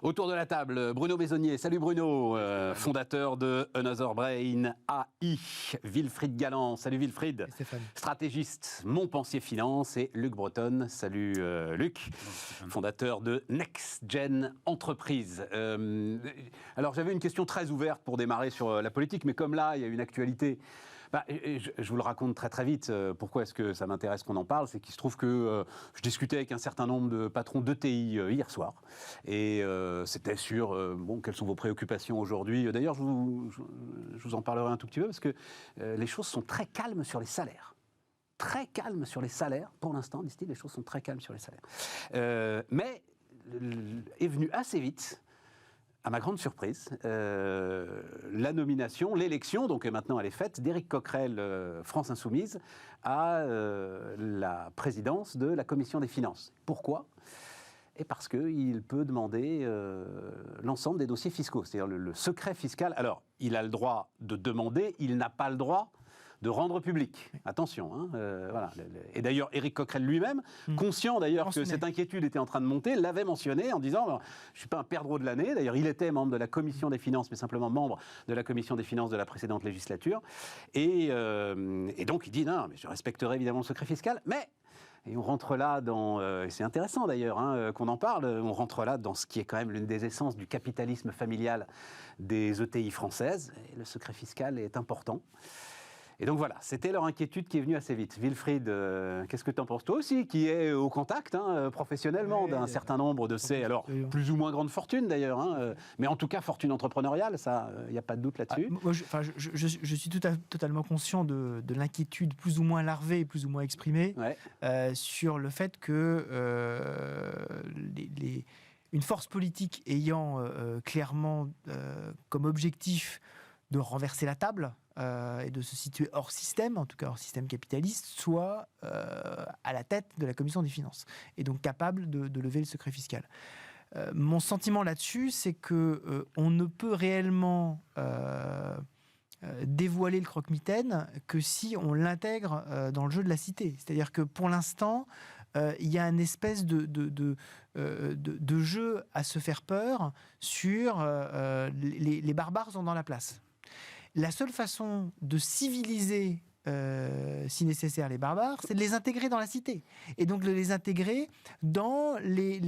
Autour de la table, Bruno Besonnier. Salut Bruno, fondateur de Another Brain AI. Wilfried Galland. Salut Wilfried. Stratégiste Montpensier Finance. Et Luc Breton. Salut Luc, fondateur de Next Gen Entreprise. Alors j'avais une question très ouverte pour démarrer sur la politique, mais comme là il y a une actualité... je vous le raconte très très vite. Pourquoi est-ce que ça m'intéresse qu'on en parle? C'est qu'il se trouve que je discutais avec un certain nombre de patrons d'ETI hier soir. Et c'était sur quelles sont vos préoccupations aujourd'hui. D'ailleurs, je vous en parlerai un tout petit peu parce que les choses sont très calmes sur les salaires. Très calmes sur les salaires. Pour l'instant, disent-ils, les choses sont très calmes sur les salaires. Mais est venu assez vite... À ma grande surprise, la nomination, l'élection, donc maintenant elle est faite, d'Éric Coquerel, France Insoumise, à la présidence de la Commission des Finances. Pourquoi ? Et parce qu'il peut demander l'ensemble des dossiers fiscaux, c'est-à-dire le secret fiscal. Alors, il a le droit de demander, il n'a pas le droit de rendre public. Attention. Hein, voilà. Et d'ailleurs, Éric Coquerel lui-même, conscient d'ailleurs que cette inquiétude était en train de monter, l'avait mentionné en disant « je ne suis pas un perdreau de l'année ». D'ailleurs, il était membre de la Commission des Finances, mais simplement membre de la Commission des Finances de la précédente législature. Et donc, il dit « non, mais je respecterai évidemment le secret fiscal, mais... » Et on rentre là dans, et c'est intéressant d'ailleurs qu'on en parle, on rentre là dans ce qui est quand même l'une des essences du capitalisme familial des ETI françaises. Et le secret fiscal est important. Et donc voilà, c'était leur inquiétude qui est venue assez vite. Wilfried, qu'est-ce que tu en penses? Toi aussi, qui est au contact professionnellement d'un certain nombre de ces, alors plus ou moins grandes fortunes d'ailleurs, mais en tout cas fortune entrepreneuriale, ça, il n'y a pas de doute là-dessus. Moi, je suis totalement conscient de l'inquiétude plus ou moins larvée, plus ou moins exprimée, sur le fait que une force politique ayant clairement comme objectif de renverser la table, et de se situer hors système, en tout cas hors système capitaliste, soit à la tête de la Commission des Finances, et donc capable de lever le secret fiscal. Mon sentiment là-dessus, c'est qu'on ne peut réellement dévoiler le croque-mitaine que si on l'intègre dans le jeu de la cité. C'est-à-dire que pour l'instant, il y a une espèce de jeu à se faire peur sur les barbares sont dans la place. La seule façon de civiliser, si nécessaire, les barbares, c'est de les intégrer dans la cité. Et donc de les intégrer dans les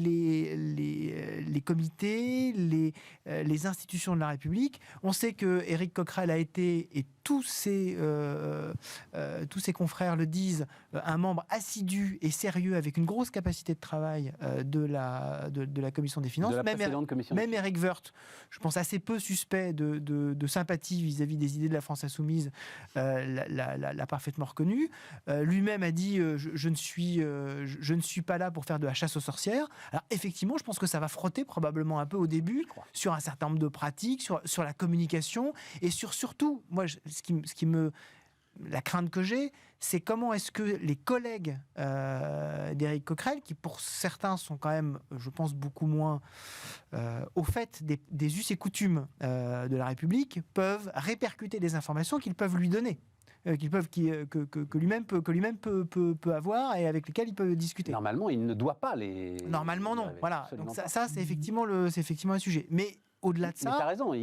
comités, les institutions de la République. On sait que Éric Coquerel a été, et tous ses confrères le disent, un membre assidu et sérieux avec une grosse capacité de travail de la Commission des Finances. Même Éric Woerth, je pense assez peu suspect de sympathie vis-à-vis des idées de la France Insoumise, l'a parfaitement reconnu. Lui-même a dit je ne suis pas là pour faire de la chasse aux sorcières. Alors effectivement, je pense que ça va frotter probablement un peu au début sur un certain nombre de pratiques, sur la communication et surtout, moi, la crainte que j'ai, c'est comment est-ce que les collègues d'Éric Coquerel, qui pour certains sont quand même, je pense, beaucoup moins au fait des us et coutumes de la République, peuvent répercuter des informations qu'ils peuvent lui donner. Que lui-même peut avoir et avec lesquels il peut discuter. Normalement, il ne doit pas les... Normalement, non. Voilà. Donc ça c'est effectivement un sujet. Mais au-delà de ça... Mais tu as raison,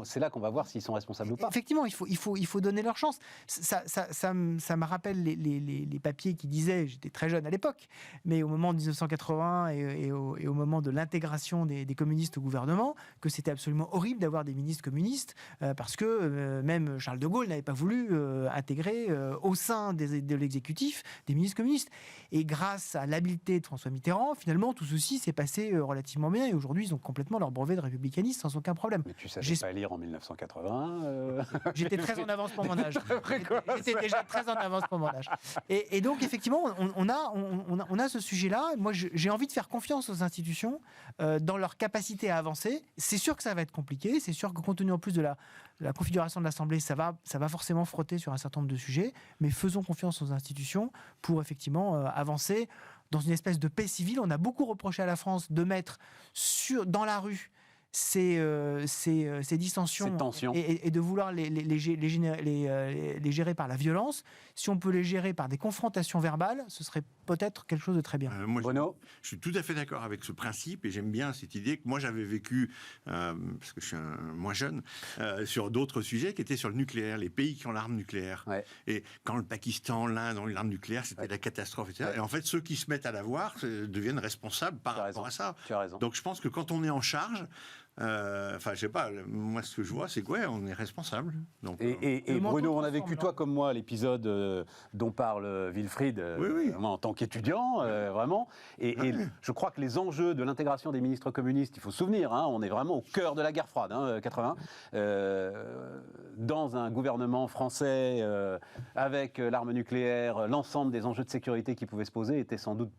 c'est là qu'on va voir s'ils sont responsables ou pas. Effectivement, il faut donner leur chance. Ça me rappelle les papiers qui disaient, j'étais très jeune à l'époque, mais au moment de 1980 et au moment de l'intégration des communistes au gouvernement, que c'était absolument horrible d'avoir des ministres communistes, parce que même Charles de Gaulle n'avait pas voulu intégrer au sein de l'exécutif des ministres communistes. Et grâce à l'habileté de François Mitterrand, finalement, tout ceci s'est passé relativement bien, et aujourd'hui, ils ont complètement leur brevet de républicanisme sans aucun problème. Mais tu savais pas lire en 1980 J'étais très en avance pour mon âge. J'étais déjà très en avance pour mon âge. Et donc, effectivement, on a ce sujet-là. Moi, j'ai envie de faire confiance aux institutions dans leur capacité à avancer. C'est sûr que ça va être compliqué. C'est sûr que compte tenu en plus de la configuration de l'Assemblée, ça va forcément frotter sur un certain nombre de sujets. Mais faisons confiance aux institutions pour effectivement avancer dans une espèce de paix civile. On a beaucoup reproché à la France de mettre dans la rue ces dissensions et de vouloir les gérer par la violence. Si on peut les gérer par des confrontations verbales, ce serait peut-être quelque chose de très bien. Moi, je suis tout à fait d'accord avec ce principe et j'aime bien cette idée que moi j'avais vécu, parce que je suis moins jeune, sur d'autres sujets qui étaient sur le nucléaire, les pays qui ont l'arme nucléaire. Ouais. Et quand le Pakistan, l'Inde ont eu l'arme nucléaire, c'était la catastrophe, etc. Ouais. Et en fait, ceux qui se mettent à l'avoir deviennent responsables par rapport à ça. Tu as raison. Donc je pense que quand on est en charge, je sais pas, moi ce que je vois, c'est qu'on est responsable. Donc, et Bruno, on a vécu, toi comme moi, l'épisode dont parle Wilfried, moi, en tant qu'étudiant, vraiment. Et je crois que les enjeux de l'intégration des ministres communistes, il faut se souvenir, on est vraiment au cœur de la guerre froide, 80, dans un gouvernement français avec l'arme nucléaire, l'ensemble des enjeux de sécurité qui pouvaient se poser étaient sans doute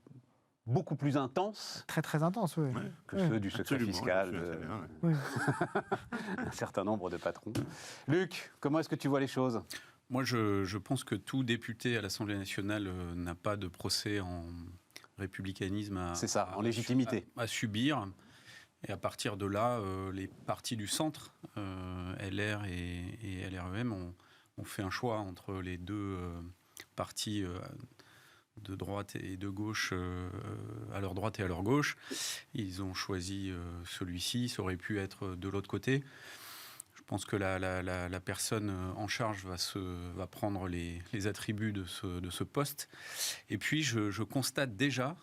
beaucoup plus intense. Très très intense, oui. Que ceux du secret fiscal d'un certain nombre de patrons. Luc, comment est-ce que tu vois les choses ? Moi, je pense que tout député à l'Assemblée nationale n'a pas de procès en républicanisme en légitimité. À subir. Et à partir de là, les partis du centre, LR et LREM, ont fait un choix entre les deux partis de droite et de gauche, à leur droite et à leur gauche. Ils ont choisi celui-ci, ça aurait pu être de l'autre côté. Je pense que la personne en charge va prendre les attributs de ce poste. Et puis, je constate déjà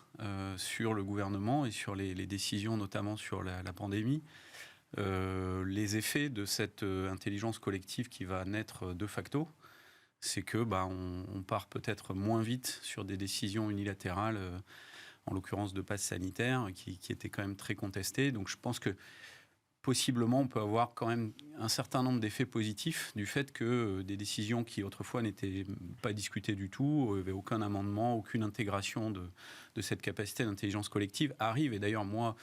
sur le gouvernement et sur les décisions, notamment sur la pandémie, les effets de cette intelligence collective qui va naître de facto. C'est que on part peut-être moins vite sur des décisions unilatérales, en l'occurrence de passe sanitaire, qui étaient quand même très contestées. Donc je pense que possiblement on peut avoir quand même un certain nombre d'effets positifs du fait que des décisions qui autrefois n'étaient pas discutées du tout, il n'y avait aucun amendement, aucune intégration de cette capacité d'intelligence collective arrivent. Et d'ailleurs moi,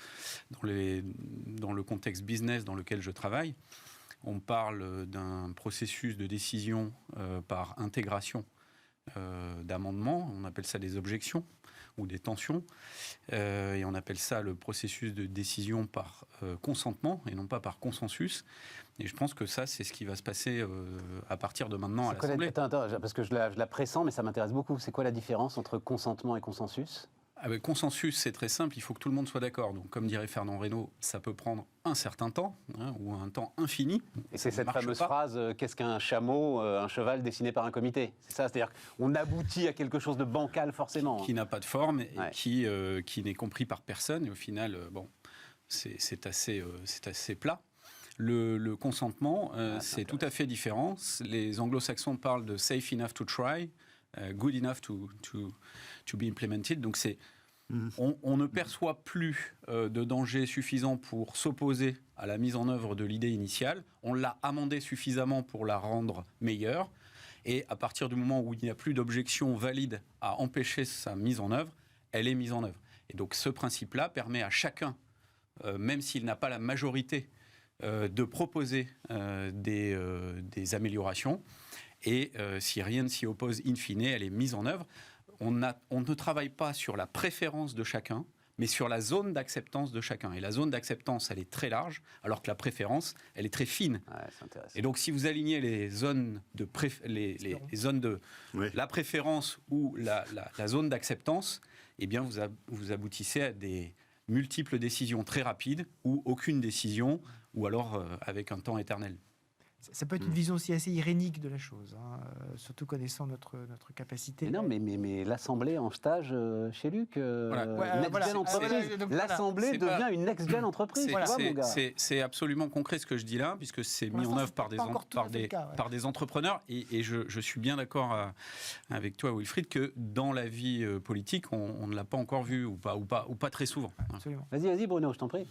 dans le contexte business dans lequel je travaille, on parle d'un processus de décision par intégration d'amendements. On appelle ça des objections ou des tensions. Et on appelle ça le processus de décision par consentement et non pas par consensus. Et je pense que ça, c'est ce qui va se passer à partir de maintenant à l'Assemblée. Attends, parce que je la pressens, mais ça m'intéresse beaucoup. C'est quoi la différence entre consentement et consensus ? Avec consensus, c'est très simple, il faut que tout le monde soit d'accord. Donc, comme dirait Fernand Reynaud, ça peut prendre un certain temps, ou un temps infini. Et c'est cette fameuse phrase, qu'est-ce qu'un chameau, un cheval dessiné par un comité ? C'est ça, c'est-à-dire qu'on aboutit à quelque chose de bancal forcément. Qui n'a pas de forme, et qui n'est compris par personne. Et au final, c'est assez plat. Le consentement, c'est tout à fait différent. Les anglo-saxons parlent de « safe enough to try », good enough to be implemented. Donc on ne perçoit plus de danger suffisant pour s'opposer à la mise en œuvre de l'idée initiale. On l'a amendée suffisamment pour la rendre meilleure. Et à partir du moment où il n'y a plus d'objection valide à empêcher sa mise en œuvre, elle est mise en œuvre. Et donc ce principe-là permet à chacun, même s'il n'a pas la majorité, de proposer des améliorations. Et si rien ne s'y oppose, in fine, elle est mise en œuvre. On ne travaille pas sur la préférence de chacun, mais sur la zone d'acceptance de chacun. Et la zone d'acceptance, elle est très large, alors que la préférence, elle est très fine. Ouais, c'est intéressant. Et donc, si vous alignez les zones de la préférence ou la zone d'acceptance, eh bien, vous aboutissez à des multiples décisions très rapides ou aucune décision, ou alors avec un temps éternel. Ça peut être une vision aussi assez irénique de la chose, surtout connaissant notre capacité. Mais non, mais l'Assemblée en stage chez Luc, l'Assemblée devient une next-gen entreprise. C'est absolument concret ce que je dis là, puisque c'est mis en œuvre par des entrepreneurs. Et je suis bien d'accord avec toi, Wilfried, que dans la vie politique, on ne l'a pas encore vu, ou pas très souvent. Absolument. Vas-y, Bruno, je t'en prie.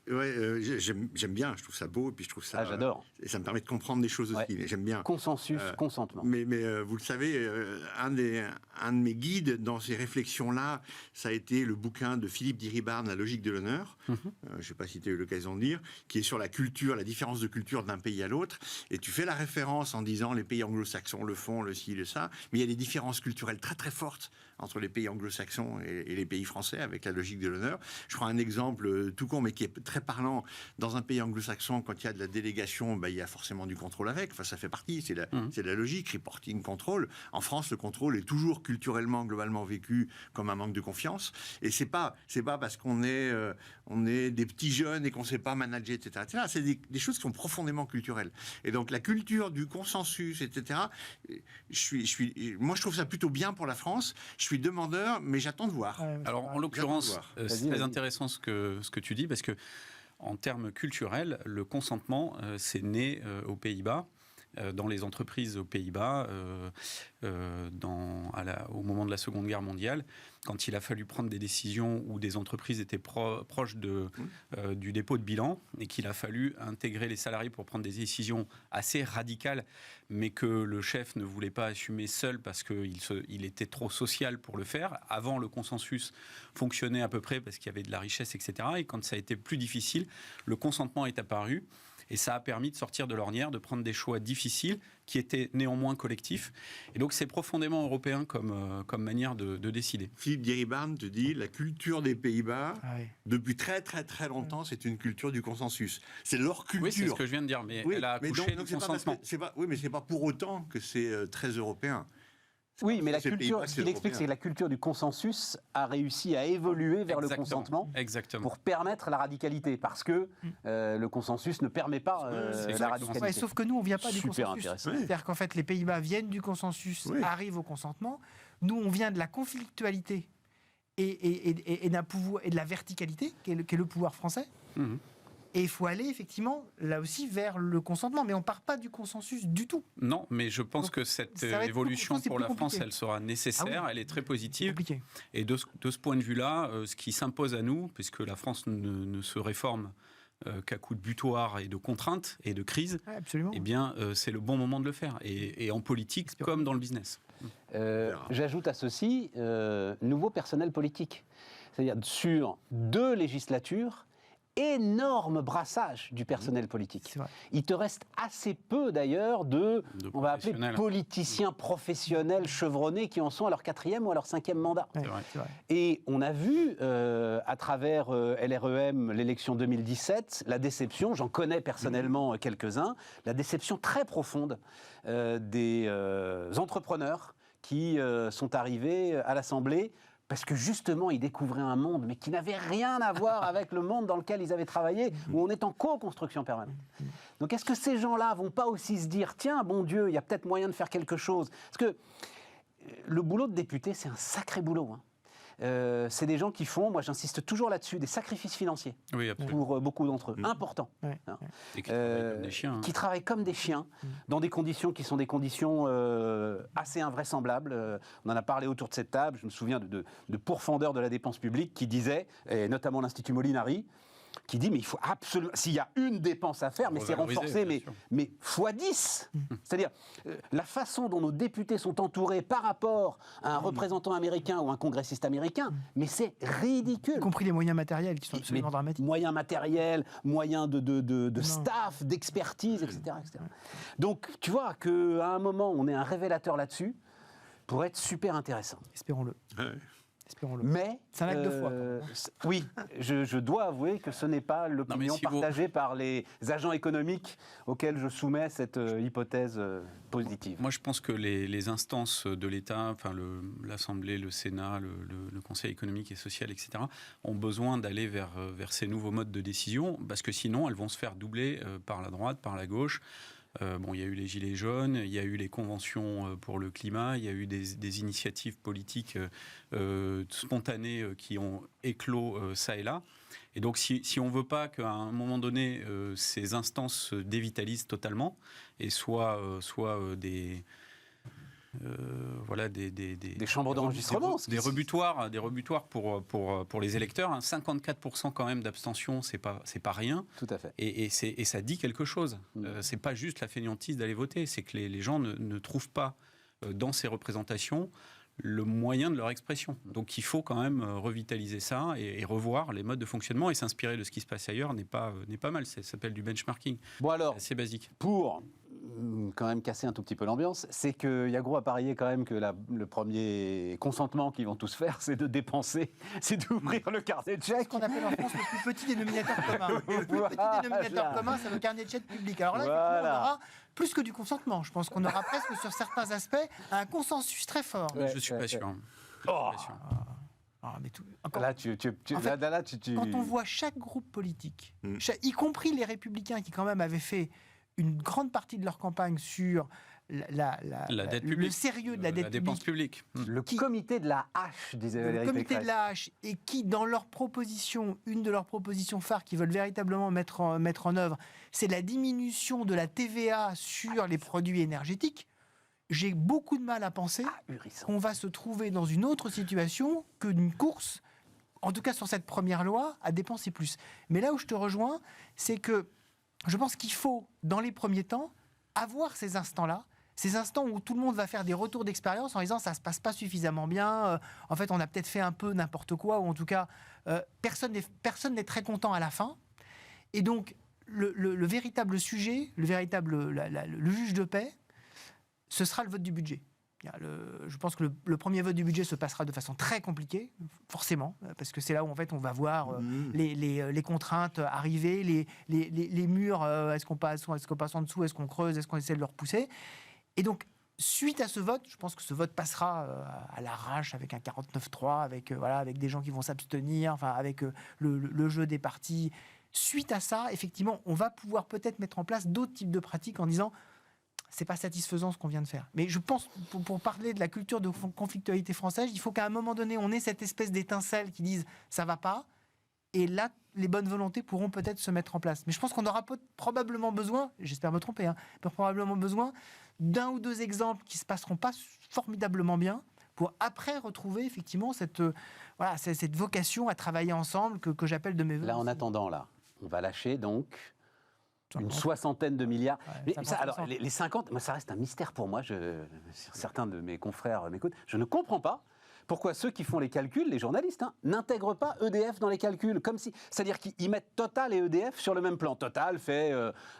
J'aime bien, je trouve ça beau, et puis je trouve ça. J'adore. Et ça me permet de comprendre des choses aussi. Mais j'aime bien. Consensus, consentement. Mais vous le savez, un de mes guides dans ces réflexions-là, ça a été le bouquin de Philippe Diribarne, La logique de l'honneur. Je ne sais pas si tu as eu l'occasion de lire, qui est sur la culture, la différence de culture d'un pays à l'autre. Et tu fais la référence en disant les pays anglo-saxons le font, le ci, le ça. Mais il y a des différences culturelles très très fortes entre les pays anglo-saxons et les pays français avec la logique de l'honneur. Je prends un exemple tout con, mais qui est est très parlant. Dans un pays anglo-saxon, quand il y a de la délégation, il y a forcément du contrôle avec. Enfin, ça fait partie, c'est la logique, reporting, contrôle. En France, le contrôle est toujours culturellement, globalement vécu comme un manque de confiance. Et c'est pas parce qu'on est des petits jeunes et qu'on ne sait pas manager, etc. C'est des choses qui sont profondément culturelles. Et donc, la culture du consensus, etc., moi, je trouve ça plutôt bien pour la France. Je suis demandeur, mais j'attends de voir. Alors, en l'occurrence, c'est très intéressant ce que tu dis, parce que en termes culturels, le consentement, c'est né aux Pays-Bas, dans les entreprises aux Pays-Bas, au moment de la Seconde Guerre mondiale, quand il a fallu prendre des décisions où des entreprises étaient proches du dépôt de bilan et qu'il a fallu intégrer les salariés pour prendre des décisions assez radicales, mais que le chef ne voulait pas assumer seul parce qu'il était trop social pour le faire. Avant, le consensus fonctionnait à peu près parce qu'il y avait de la richesse, etc. Et quand ça a été plus difficile, le consentement est apparu. Et ça a permis de sortir de l'ornière, de prendre des choix difficiles qui étaient néanmoins collectifs. Et donc c'est profondément européen comme manière de décider. Philippe Diribarne te dit la culture des Pays-Bas, depuis très très très longtemps, c'est une culture du consensus. C'est leur culture. Oui, c'est ce que je viens de dire, mais elle a accouché du consentement. Oui, mais c'est pas pour autant que c'est très européen. Oui, mais ce qu'il explique, c'est que la culture du consensus a réussi à évoluer vers le consentement pour permettre la radicalité, parce que le consensus ne permet pas la radicalité. Ouais, sauf que nous, on ne vient pas du consensus. C'est-à-dire qu'en fait, les Pays-Bas viennent du consensus, arrivent au consentement. Nous, on vient de la conflictualité et de la verticalité, qui est le pouvoir français. Et il faut aller effectivement, là aussi, vers le consentement. Mais on ne part pas du consensus du tout. Non, mais je pense que cette évolution pour la France, elle sera nécessaire, elle est très positive. Et de ce point de vue-là, ce qui s'impose à nous, puisque la France ne se réforme qu'à coup de butoir et de contraintes et de crises, eh bien, c'est le bon moment de le faire. Et en politique comme dans le business. J'ajoute à ceci, nouveau personnel politique. C'est-à-dire sur 2 législatures, énorme brassage du personnel politique. Il te reste assez peu d'ailleurs on va appeler politiciens professionnels chevronnés qui en sont à leur 4e ou à leur 5e mandat. C'est vrai. Et on a vu à travers LREM, l'élection 2017, la déception, j'en connais personnellement quelques-uns, la déception très profonde des entrepreneurs qui sont arrivés à l'Assemblée parce que justement, ils découvraient un monde, mais qui n'avait rien à voir avec le monde dans lequel ils avaient travaillé, où on est en co-construction permanente. Donc est-ce que ces gens-là vont pas aussi se dire, tiens, bon Dieu, il y a peut-être moyen de faire quelque chose? Parce que le boulot de député, c'est un sacré boulot. C'est des gens qui font, moi j'insiste toujours là-dessus, des sacrifices financiers pour beaucoup d'entre eux, importants. Et qui travaillent comme des chiens. Qui travaillent comme des chiens, dans des conditions qui sont des conditions assez invraisemblables. On en a parlé autour de cette table, je me souviens de pourfendeurs de la dépense publique qui disaient, et notamment l'Institut Molinari, qui dit mais il faut absolument, s'il y a une dépense à faire, mais c'est renforcé, mais x10. C'est-à-dire la façon dont nos députés sont entourés par rapport à un représentant américain ou un congressiste américain, mais c'est ridicule. Y compris les moyens matériels qui sont absolument dramatiques. Moyens matériels, moyens de staff, d'expertise, etc., etc. Donc tu vois qu'à un moment on est un révélateur là-dessus pour être super intéressant. Espérons-le. Mais c'est un acte de foi. Oui, je dois avouer que ce n'est pas l'opinion partagée par les agents économiques auxquels je soumets cette hypothèse positive. Moi, je pense que les instances de l'État, enfin l'Assemblée, le Sénat, le Conseil économique et social, etc., ont besoin d'aller vers ces nouveaux modes de décision, parce que sinon, elles vont se faire doubler par la droite, par la gauche. Il y a eu les Gilets jaunes, il y a eu les conventions pour le climat, il y a eu des initiatives politiques spontanées qui ont éclos ça et là. Et donc, si on ne veut pas qu'à un moment donné, ces instances se dévitalisent totalement et soient des chambres d'enregistrement, des rebutoires pour les électeurs. 54% quand même d'abstention, c'est pas rien. Tout à fait. Et ça dit quelque chose. C'est pas juste la fainéantise d'aller voter, c'est que les gens ne trouvent pas dans ces représentations le moyen de leur expression. Donc il faut quand même revitaliser ça et revoir les modes de fonctionnement et s'inspirer de ce qui se passe ailleurs n'est pas mal. Ça s'appelle du benchmarking. Bon alors, c'est assez basique. Pour quand même casser un tout petit peu l'ambiance, c'est qu'il y a gros à parier quand même que le premier consentement qu'ils vont tous faire, c'est de dépenser, c'est d'ouvrir le carnet de chèques. C'est ce qu'on appelle en France le plus petit dénominateur commun. Le plus petit dénominateur commun, c'est le carnet de chèques public. Alors là, effectivement, on aura plus que du consentement. Je pense qu'on aura presque sur certains aspects un consensus très fort. Je ne suis pas sûr. Mais quand on voit chaque groupe politique, y compris les Républicains qui quand même avaient fait une grande partie de leur campagne sur la dette publique, le sérieux de la dette dépense publique. Le comité de la hache, disait Valérie Pécresse. Le comité de la hache, et qui, dans leur proposition, une de leurs propositions phares qu'ils veulent véritablement mettre en œuvre, c'est la diminution de la TVA sur les produits énergétiques. J'ai beaucoup de mal à penser qu'on va se trouver dans une autre situation que d'une course, en tout cas sur cette première loi, à dépenser plus. Mais là où je te rejoins, c'est que je pense qu'il faut, dans les premiers temps, avoir ces instants-là, ces instants où tout le monde va faire des retours d'expérience en disant ça ne se passe pas suffisamment bien, en fait on a peut-être fait un peu n'importe quoi, ou en tout cas personne n'est très content à la fin. Et donc le véritable sujet, le juge de paix, ce sera le vote du budget. Je pense que le premier vote du budget se passera de façon très compliquée, forcément, parce que c'est là où en fait on va voir les contraintes arriver, les murs, est-ce qu'on passe en dessous, est-ce qu'on creuse, est-ce qu'on essaie de le repousser. Et donc, suite à ce vote, je pense que ce vote passera à l'arrache avec un 49-3, avec des gens qui vont s'abstenir, avec le jeu des partis. Suite à ça, effectivement, on va pouvoir peut-être mettre en place d'autres types de pratiques en disant c'est pas satisfaisant ce qu'on vient de faire. Mais je pense, pour parler de la culture de conflictualité française, il faut qu'à un moment donné, on ait cette espèce d'étincelle qui dise ça va pas, et là, les bonnes volontés pourront peut-être se mettre en place. Mais je pense qu'on aura probablement besoin, j'espère me tromper, probablement besoin d'un ou deux exemples qui se passeront pas formidablement bien pour après retrouver effectivement cette vocation à travailler ensemble que j'appelle de mes voeux. Là, en attendant, on va lâcher donc une soixantaine de milliards. Mais ça, alors, les 50, moi, ça reste un mystère pour moi. Certains de mes confrères m'écoutent. Je ne comprends pas pourquoi ceux qui font les calculs, les journalistes, n'intègrent pas EDF dans les calculs. C'est-à-dire qu'ils mettent Total et EDF sur le même plan. Total fait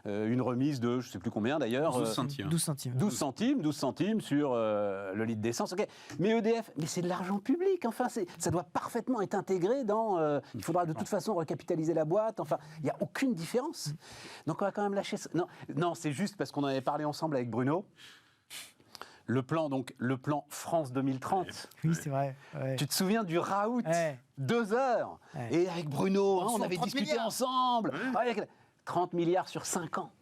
une remise de, je ne sais plus combien d'ailleurs. 12 centimes. 12 centimes sur le litre d'essence. Okay. Mais EDF, c'est de l'argent public. Enfin, ça doit parfaitement être intégré dans... il faudra de toute façon recapitaliser la boîte. Enfin, il n'y a aucune différence. Donc on va quand même lâcher ça. Non, c'est juste parce qu'on en avait parlé ensemble avec Bruno. Le plan France 2030. Oui, c'est vrai. Ouais. Tu te souviens du raout 2 heures. Et avec Bruno, on avait discuté ensemble. 30 milliards sur 5 ans.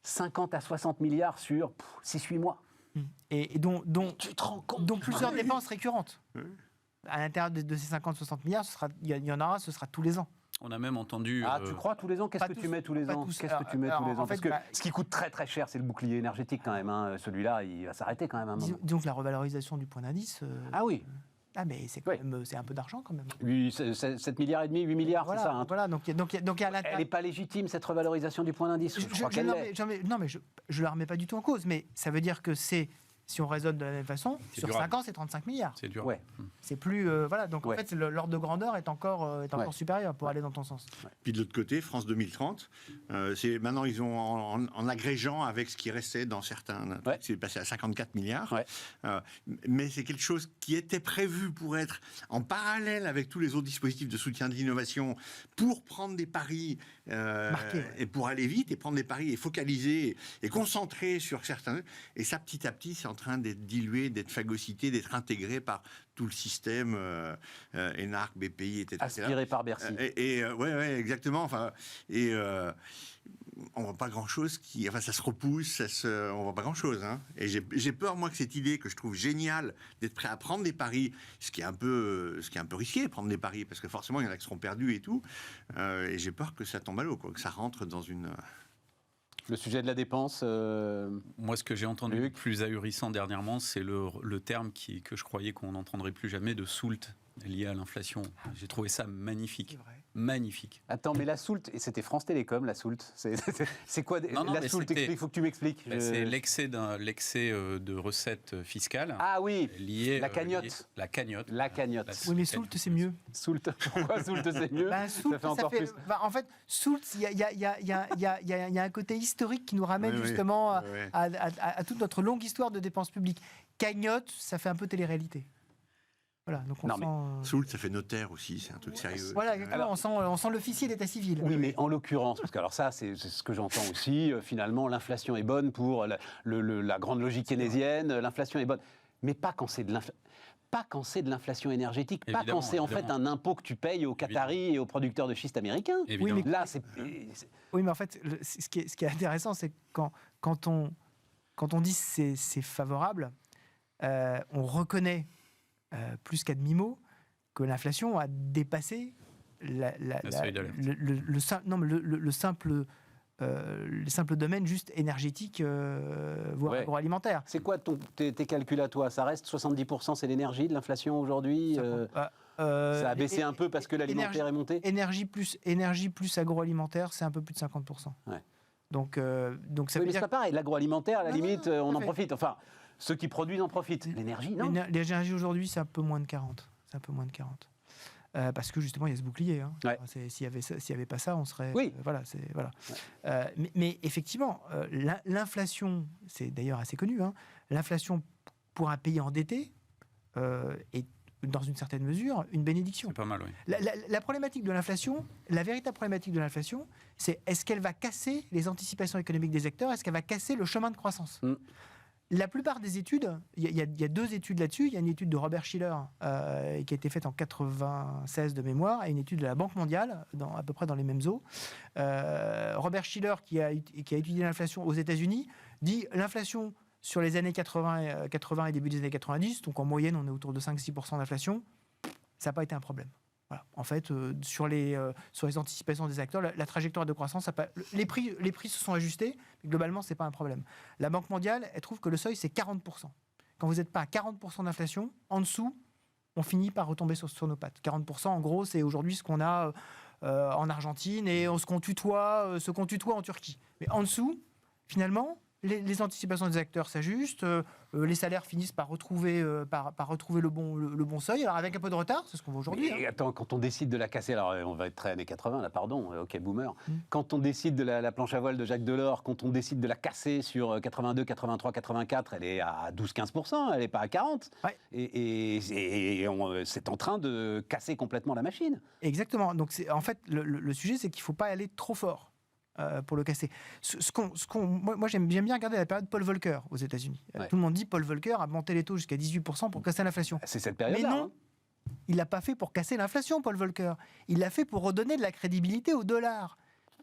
50 à 60 milliards sur 6-8 mois. Et dont tu te rends compte, dont plusieurs dépenses récurrentes. À l'intérieur de ces 50-60 milliards, il y en aura, ce sera tous les ans. On a même entendu... tu crois tous les ans? Qu'est-ce que tu mets tous les ans? Parce que ce qui coûte très très cher, c'est le bouclier énergétique quand même. Celui-là, il va s'arrêter quand même un moment. Disons que la revalorisation du point d'indice... oui. Mais c'est quand même, c'est un peu d'argent quand même. 7 milliards et demi, 8 milliards, c'est ça. Voilà, donc elle n'est pas légitime, cette revalorisation du point d'indice. Je crois qu'elle l'est. Non, mais je ne la remets pas du tout en cause, mais ça veut dire que c'est... Si on raisonne de la même façon, sur 5 ans, c'est 35 milliards. C'est dur. Ouais. C'est plus... donc en fait, l'ordre de grandeur est encore supérieur pour aller dans ton sens. Puis de l'autre côté, France 2030, maintenant, ils ont, en agrégeant avec ce qui restait dans certains... C'est passé à 54 milliards. Mais c'est quelque chose qui était prévu pour être en parallèle avec tous les autres dispositifs de soutien de l'innovation, pour prendre des paris et pour aller vite et prendre des paris et focaliser et concentrer sur certains... Et ça, petit à petit, c'est en train d'être dilué, d'être phagocyté, d'être intégré par tout le système ENARC, BPI, etc. Aspiré par Bercy. Ouais, exactement. Enfin, on voit pas grand-chose ça se repousse, on voit pas grand-chose. Et j'ai peur, moi, que cette idée que je trouve géniale d'être prêt à prendre des paris, ce qui est un peu risqué, prendre des paris, parce que forcément, il y en a qui seront perdus et tout. Et j'ai peur que ça tombe à l'eau, que ça rentre dans une... Le sujet de la dépense... Moi, ce que j'ai entendu plus ahurissant dernièrement, c'est le terme que je croyais qu'on n'entendrait plus jamais de soult liées à l'inflation. J'ai trouvé ça magnifique. Magnifique. Attends, mais la Soult, et c'était France Télécom, la Soult. C'est quoi la Soult? Il faut que tu m'expliques. C'est l'excès de recettes fiscales. Ah oui, liées, la cagnotte. La cagnotte. La cagnotte. Oui, mais Soult, c'est mieux. Soult, pourquoi Soult, c'est mieux? Soult, plus. En fait, Soult, il y a un côté historique qui nous ramène justement à toute notre longue histoire de dépenses publiques. Cagnotte, ça fait un peu télé-réalité. Voilà, donc Soult, ça fait notaire aussi, c'est un truc sérieux. Voilà, exactement, on sent l'officier d'état civil. Oui, mais en l'occurrence, parce que alors ça, c'est ce que j'entends aussi, finalement, l'inflation est bonne pour la grande logique keynésienne, l'inflation est bonne. Mais pas quand c'est de l'inflation énergétique, pas quand c'est en fait un impôt que tu payes aux Qataris et aux producteurs de schiste américains. Oui, mais là, oui, mais en fait, ce qui est intéressant, c'est que quand on dit que c'est favorable, on reconnaît plus qu'à demi-mot que l'inflation a dépassé le simple domaine juste énergétique, voire agroalimentaire. C'est quoi tes calculs à toi? Ça reste 70%, c'est l'énergie de l'inflation aujourd'hui? Ça a baissé un peu parce que l'alimentaire est monté? Énergie plus agroalimentaire, c'est un peu plus de 50%. Ouais. Donc ça veut dire... c'est pas pareil, l'agroalimentaire, à la limite, on en profite. Enfin, ceux qui produisent en profitent. L'énergie, non? L'énergie aujourd'hui, c'est un peu moins de 40. C'est un peu moins de 40. Parce que justement, il y a ce bouclier. Hein. Ouais. S'il n'y avait pas ça, on serait... Oui. Voilà. Ouais. Mais effectivement, l'inflation, c'est d'ailleurs assez connu, hein, l'inflation pour un pays endetté est, dans une certaine mesure, une bénédiction. C'est pas mal, oui. La problématique de l'inflation, la véritable problématique de l'inflation, c'est est-ce qu'elle va casser les anticipations économiques des acteurs? Est-ce qu'elle va casser le chemin de croissance? La plupart des études, il y a deux études là-dessus. Il y a une étude de Robert Shiller qui a été faite en 96 de mémoire et une étude de la Banque mondiale, à peu près dans les mêmes eaux. Robert Shiller, qui a étudié l'inflation aux États-Unis, dit l'inflation sur les années 80 et début des années 90, donc en moyenne on est autour de 5-6% d'inflation, ça n'a pas été un problème. Voilà. En fait, sur les anticipations des acteurs, la trajectoire de croissance, les prix se sont ajustés, mais globalement, ce n'est pas un problème. La Banque mondiale, elle trouve que le seuil, c'est 40%. Quand vous n'êtes pas à 40% d'inflation, en dessous, on finit par retomber sur nos pattes. 40%, en gros, c'est aujourd'hui ce qu'on a en Argentine et ce qu'on tutoie en Turquie. Mais en dessous, finalement, les anticipations des acteurs s'ajustent, les salaires finissent par retrouver le bon seuil, alors avec un peu de retard, c'est ce qu'on voit aujourd'hui. Et attends, quand on décide de la casser, alors on va être très années 80 là, pardon, ok boomer, quand on décide de la planche à voile de Jacques Delors, quand on décide de la casser sur 82, 83, 84, elle est à 12-15%, elle n'est pas à 40%, ouais. Et c'est en train de casser complètement la machine. Exactement, donc en fait le sujet c'est qu'il ne faut pas aller trop fort. Pour le casser. Moi, j'aime bien regarder la période Paul Volcker aux États-Unis. Ouais. Tout le monde dit Paul Volcker a monté les taux jusqu'à 18% pour casser l'inflation. C'est cette période-là. Mais non, il l'a pas fait pour casser l'inflation, Paul Volcker. Il l'a fait pour redonner de la crédibilité au dollar,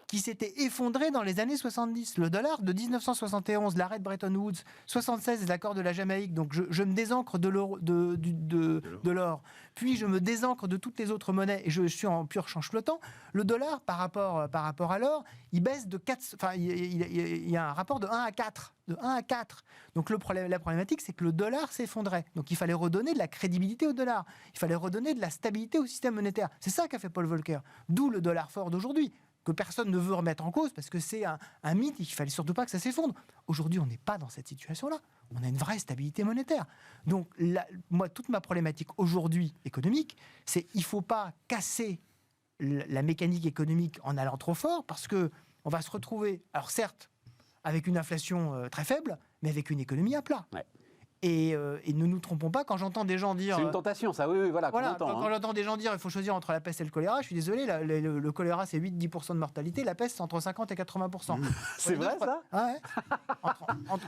qui s'était effondré dans les années 70. Le dollar de 1971, l'arrêt de Bretton Woods, 76, l'accord de la Jamaïque. Donc je me désancre de l'or. Puis je me désancre de toutes les autres monnaies et je suis en pur change flottant. Le dollar, par rapport à l'or, il baisse de 4. Enfin, il y a un rapport de 1 à 4. De 1 à 4. Donc la problématique, c'est que le dollar s'effondrait. Donc il fallait redonner de la crédibilité au dollar. Il fallait redonner de la stabilité au système monétaire. C'est ça qu'a fait Paul Volcker. D'où le dollar fort d'aujourd'hui, que personne ne veut remettre en cause parce que c'est un mythe et qu'il ne fallait surtout pas que ça s'effondre. Aujourd'hui, on n'est pas dans cette situation-là. On a une vraie stabilité monétaire. Donc, toute ma problématique aujourd'hui économique, c'est qu'il ne faut pas casser la mécanique économique en allant trop fort parce qu'on va se retrouver, alors certes, avec une inflation très faible, mais avec une économie à plat. Ouais. Et ne nous trompons pas, quand j'entends des gens dire... C'est une tentation, ça, oui, voilà. Quand j'entends des gens dire qu'il faut choisir entre la peste et le choléra, je suis désolé, le choléra, c'est 8-10% de mortalité, la peste, c'est entre 50 et 80%. C'est vrai, ça? Ouais.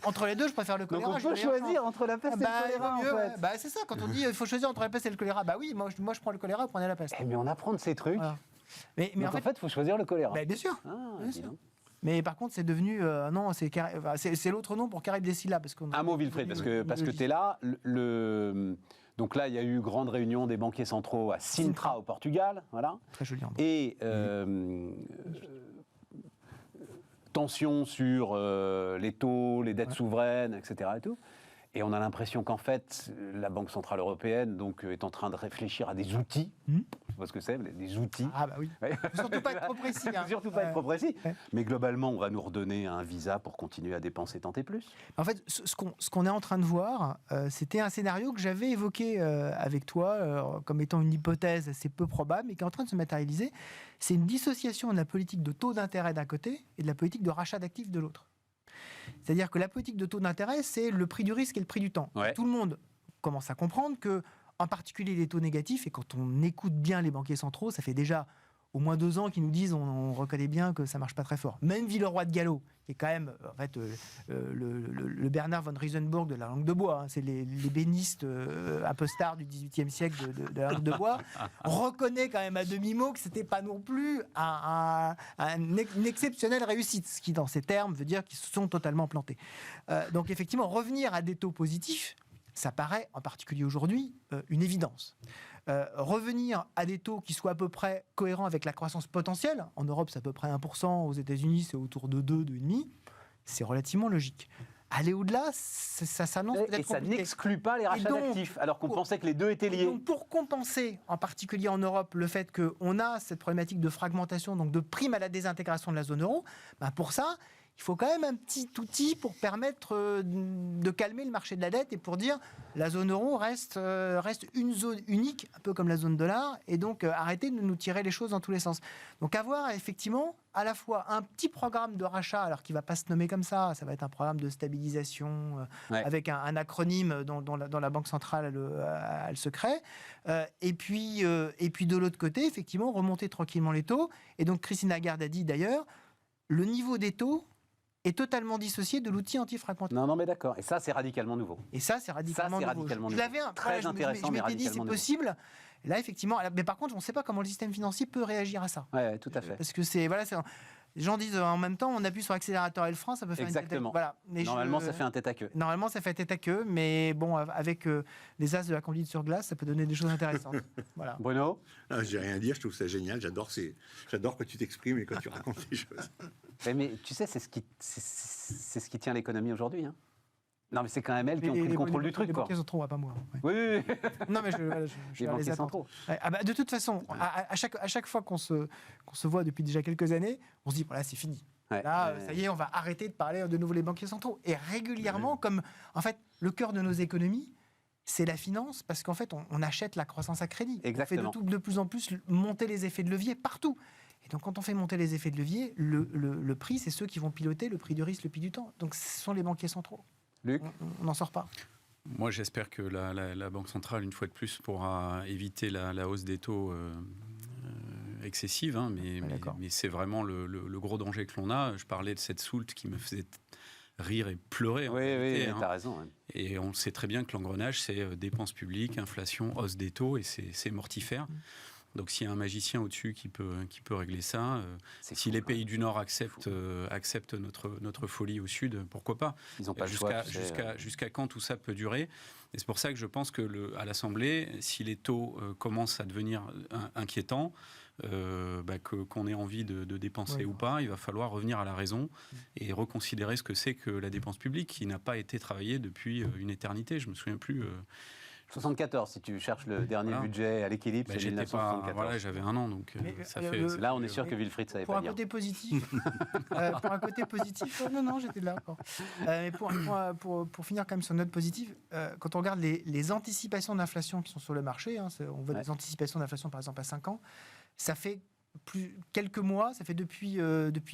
Entre les deux, je préfère le choléra. Donc on peut choisir entre la peste et le choléra, mieux, en fait. Bah, c'est ça, quand on dit qu'il faut choisir entre la peste et le choléra, bah oui, moi je prends le choléra, vous prenez la peste. Mais on apprend de ces trucs. Voilà. Mais en fait, il faut choisir le choléra. Bah, bien sûr. Bien sûr. Mais par contre, c'est devenu... non, c'est l'autre nom pour Caraïbes des Scylla. Un mot, Wilfried, parce que tu es là. Donc là, il y a eu grande réunion des banquiers centraux à Sintra, au Portugal. Voilà. Très joli. Et tension sur les taux, les dettes souveraines, etc. Et tout. Et on a l'impression qu'en fait, la Banque Centrale Européenne est en train de réfléchir à des outils. Je sais pas ce que c'est, des outils. Ah bah oui. Ouais. Surtout pas être trop précis. Surtout pas être trop précis. Ouais. Mais globalement, on va nous redonner un visa pour continuer à dépenser tant et plus. En fait, ce qu'on est en train de voir, c'était un scénario que j'avais évoqué avec toi comme étant une hypothèse assez peu probable, mais qui est en train de se matérialiser. C'est une dissociation de la politique de taux d'intérêt d'un côté et de la politique de rachat d'actifs de l'autre. C'est-à-dire que la politique de taux d'intérêt, c'est le prix du risque et le prix du temps. Ouais. Tout le monde commence à comprendre que, en particulier les taux négatifs, et quand on écoute bien les banquiers centraux, ça fait déjà au moins 2 ans qu'ils nous disent on reconnaît bien que ça marche pas très fort. Même Villeroy de Galhau, qui est quand même en fait le Bernard von Riesenburg de la langue de bois, hein, c'est les bénistes un peu stars du XVIIIe siècle de la langue de bois, on reconnaît quand même à demi-mot que c'était pas non plus une exceptionnelle réussite, ce qui dans ces termes veut dire qu'ils se sont totalement plantés. Donc effectivement, revenir à des taux positifs, ça paraît en particulier aujourd'hui une évidence. Revenir à des taux qui soient à peu près cohérents avec la croissance potentielle. En Europe, c'est à peu près 1%. Aux États-Unis, c'est autour de 2, 2,5%. C'est relativement logique. Aller au-delà, ça s'annonce peut-être compliqué. Et ça n'exclut pas les rachats d'actifs, alors qu'on pensait que les deux étaient liés. Donc, pour compenser, en particulier en Europe, le fait qu'on a cette problématique de fragmentation, donc de prime à la désintégration de la zone euro, pour ça, il faut quand même un petit outil pour permettre de calmer le marché de la dette et pour dire la zone euro reste une zone unique, un peu comme la zone dollar, et donc arrêter de nous tirer les choses dans tous les sens. Donc avoir effectivement à la fois un petit programme de rachat, alors qu'il ne va pas se nommer comme ça va être un programme de stabilisation avec un acronyme dont la Banque centrale elle se crée, et puis de l'autre côté, effectivement, remonter tranquillement les taux. Et donc Christine Lagarde a dit d'ailleurs, le niveau des taux est totalement dissocié de l'outil anti-fragmentation. Non, mais d'accord. Et ça, c'est radicalement nouveau. Je l'avais très intéressant, je m'étais dit, c'est possible. Là, effectivement, mais par contre, on ne sait pas comment le système financier peut réagir à ça. Oui, tout à fait. Parce que les gens disent en même temps, on appuie sur l'accélérateur et le frein, ça peut faire exactement. Une tête à queue. Voilà. Normalement, ça fait un tête à queue. Normalement, ça fait tête à queue, mais bon, avec les as de la conduite sur glace, ça peut donner des choses intéressantes. Voilà. Bruno ? J'ai rien à dire, je trouve ça génial. J'adore quand tu t'exprimes et quand tu racontes des choses. Mais tu sais, c'est ce qui tient l'économie aujourd'hui. Hein. Non, mais c'est quand même elles qui ont pris le contrôle du truc. Les banquiers centraux, pas moi. Oui. Non, mais je les banquiers centraux. De toute façon, à chaque fois qu'on se voit depuis déjà quelques années, on se dit, voilà, c'est fini. Là, ça y est, on va arrêter de parler de nouveau les banquiers centraux. Et régulièrement, comme en fait, le cœur de nos économies, c'est la finance, parce qu'en fait, on achète la croissance à crédit. Exactement. On fait de plus en plus monter les effets de levier partout. Et donc, quand on fait monter les effets de levier, le prix, c'est ceux qui vont piloter le prix du risque, le prix du temps. Donc, ce sont les banquiers centraux. Luc ? On n'en sort pas. Moi, j'espère que la Banque centrale, une fois de plus, pourra éviter la hausse des taux excessive, hein, mais c'est vraiment le gros danger que l'on a. Je parlais de cette soulte qui me faisait rire et pleurer. Oui, t'as raison. Ouais. Et on sait très bien que l'engrenage, c'est dépenses publiques, inflation, hausse des taux, et c'est mortifère. Donc s'il y a un magicien au-dessus qui peut régler ça, si les pays du Nord acceptent notre folie au Sud, pourquoi pas ? Ils n'ont pas jusqu'à quand tout ça peut durer ? Et c'est pour ça que je pense qu'à l'Assemblée, si les taux commencent à devenir inquiétants, qu'on ait envie de dépenser ou pas, il va falloir revenir à la raison et reconsidérer ce que c'est que la dépense publique, qui n'a pas été travaillée depuis une éternité. Je ne me souviens plus... 74, si tu cherches le dernier budget à l'équilibre, c'est 1974. J'avais 1 an, donc ça fait... Là, on est sûr que Wilfried ne savait pas dire. Pour un côté positif, non, j'étais là. Mais pour finir quand même sur une note positive, quand on regarde les anticipations d'inflation qui sont sur le marché, hein, on voit des anticipations d'inflation par exemple à 5 ans, ça fait quelques mois, ça fait depuis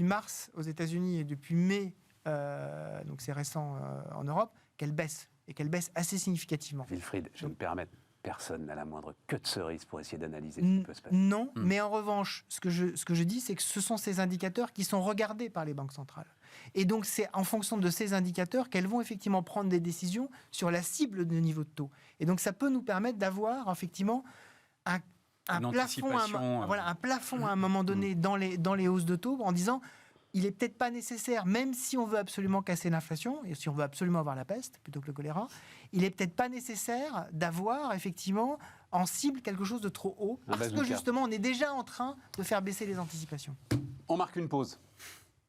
mars aux États-Unis et depuis mai, donc c'est récent en Europe, qu'elle baisse. Et qu'elle baisse assez significativement. Wilfried, je me permets, personne n'a la moindre queue de cerise pour essayer d'analyser ce qui peut se passer. Non, mais en revanche, ce que je dis, c'est que ce sont ces indicateurs qui sont regardés par les banques centrales. Et donc, c'est en fonction de ces indicateurs qu'elles vont effectivement prendre des décisions sur la cible de niveau de taux. Et donc, ça peut nous permettre d'avoir effectivement un plafond à un moment donné dans les hausses de taux en disant... Il n'est peut-être pas nécessaire, même si on veut absolument casser l'inflation, et si on veut absolument avoir la peste, plutôt que le choléra, il n'est peut-être pas nécessaire d'avoir, effectivement, en cible quelque chose de trop haut, parce que justement, on est déjà en train de faire baisser les anticipations. On marque une pause.